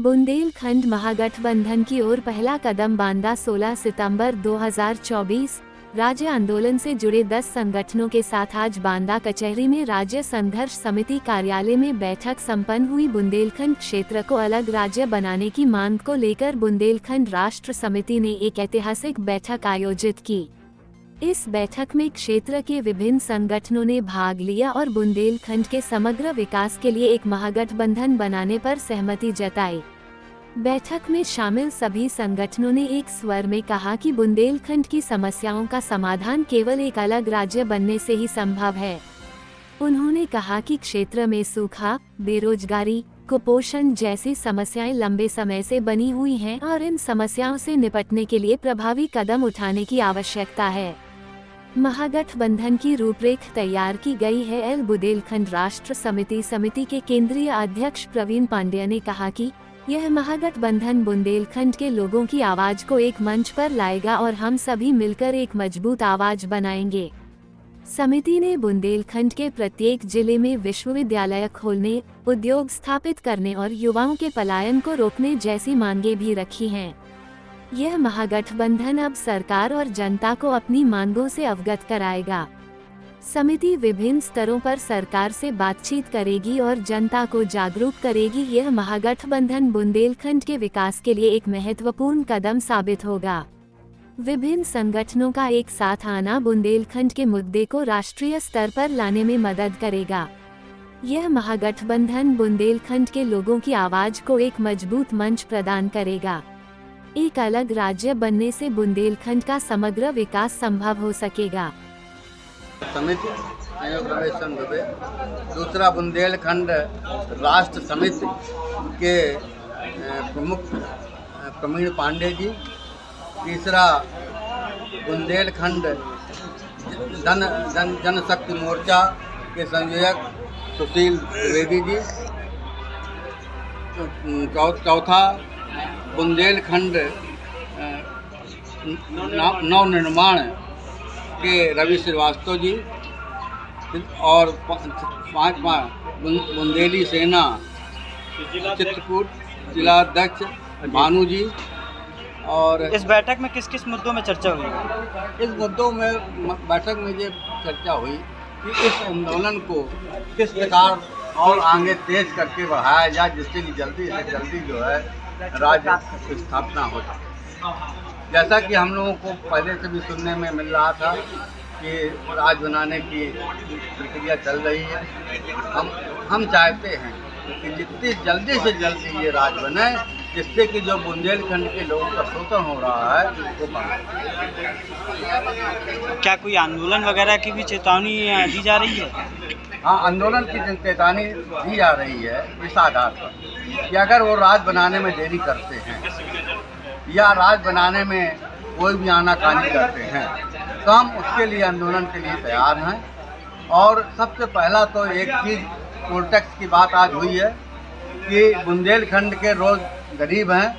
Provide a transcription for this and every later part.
बुंदेलखंड महागठबंधन की ओर पहला कदम बांदा 16 सितंबर 2024। राज्य आंदोलन से जुड़े 10 संगठनों के साथ आज बांदा कचहरी में राज्य संघर्ष समिति कार्यालय में बैठक संपन्न हुई। बुंदेलखंड क्षेत्र को अलग राज्य बनाने की मांग को लेकर बुंदेलखंड राष्ट्र समिति ने एक ऐतिहासिक बैठक आयोजित की। इस बैठक में क्षेत्र के विभिन्न संगठनों ने भाग लिया और बुंदेलखंड के समग्र विकास के लिए एक महागठबंधन बनाने पर सहमति जताई। बैठक में शामिल सभी संगठनों ने एक स्वर में कहा कि बुंदेलखंड की समस्याओं का समाधान केवल एक अलग राज्य बनने से ही संभव है। उन्होंने कहा कि क्षेत्र में सूखा, बेरोजगारी, कुपोषण जैसी समस्याएं लंबे समय से बनी हुई हैं और इन समस्याओं से निपटने के लिए प्रभावी कदम उठाने की आवश्यकता है। महागठबंधन की रूपरेख तैयार की गई है। बुंदेलखंड राष्ट्र समिति के केंद्रीय अध्यक्ष प्रवीण पांडेय ने कहा कि यह महागठबंधन बुंदेलखंड के लोगों की आवाज को एक मंच पर लाएगा और हम सभी मिलकर एक मजबूत आवाज बनाएंगे। समिति ने बुंदेलखंड के प्रत्येक जिले में विश्वविद्यालय खोलने, उद्योग स्थापित करने और युवाओं के पलायन को रोकने जैसी मांगें भी रखी हैं। यह महागठबंधन अब सरकार और जनता को अपनी मांगों से अवगत कराएगा। समिति विभिन्न स्तरों पर सरकार से बातचीत करेगी और जनता को जागरूक करेगी। यह महागठबंधन बुंदेलखंड के विकास के लिए एक महत्वपूर्ण कदम साबित होगा। विभिन्न संगठनों का एक साथ आना बुंदेलखंड के मुद्दे को राष्ट्रीय स्तर पर लाने में मदद करेगा। यह महागठबंधन बुंदेलखंड के लोगों की आवाज को एक मजबूत मंच प्रदान करेगा। एक अलग राज्य बनने से बुंदेलखंड का समग्र विकास संभव हो सकेगा। समिति दूसरा बुंदेलखंड राष्ट्र समिति के प्रमुख प्रवीण पांडे जी, तीसरा बुंदेलखंड जनशक्ति मोर्चा के संयोजक सुशील द्विवेदी जी, चौथा बुंदेलखंड नवनिर्माण के रवि श्रीवास्तव जी और पाँचवा बुंदेली सेना चित्रकूट जिलाध्यक्ष भानु जी। और इस बैठक में किस किस मुद्दों में चर्चा हुई? इस मुद्दों में बैठक में ये चर्चा हुई कि इस आंदोलन को किस प्रकार और आगे तेज करके बढ़ाया जाए, जिससे कि जल्दी से जल्दी जो है राज्य की स्थापना हो सके। जैसा कि हम लोगों को पहले से भी सुनने में मिल रहा था कि राज्य बनाने की प्रक्रिया चल रही है। हम चाहते हैं कि जितनी जल्दी से जल्दी ये राज्य बने, जिससे कि जो बुंदेलखंड के लोगों का शोषण हो रहा है वो बंद। क्या कोई आंदोलन वगैरह की भी चेतावनी दी जा रही है? हाँ, आंदोलन की चेतावनी दी जा रही है इस आधार पर कि अगर वो राज्य बनाने में देरी करते हैं या राज्य बनाने में कोई भी आनाकानी करते हैं तो हम उसके लिए आंदोलन के लिए तैयार हैं। और सबसे पहला तो एक चीज़ टोल टैक्स की बात आज हुई है कि बुंदेलखंड के रोज़ गरीब हैं,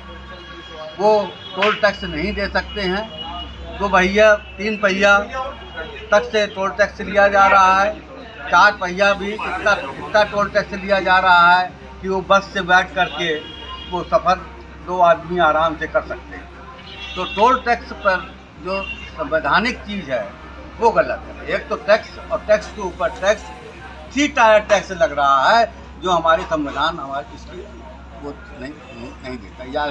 वो टोल टैक्स नहीं दे सकते हैं। तो भैया 3 पहिया तक से टोल टैक्स लिया जा रहा है, 4 पहिया भी इतना टोल टैक्स लिया जा रहा है कि वो बस से बैठ करके वो सफ़र 2 आदमी आराम से कर सकते हैं। तो टोल टैक्स पर जो संवैधानिक चीज़ है वो गलत है। एक तो टैक्स और टैक्स के ऊपर टैक्स 3 टायर टैक्स लग रहा है, जो हमारी संविधान हमारी इसकी वो नहीं देता या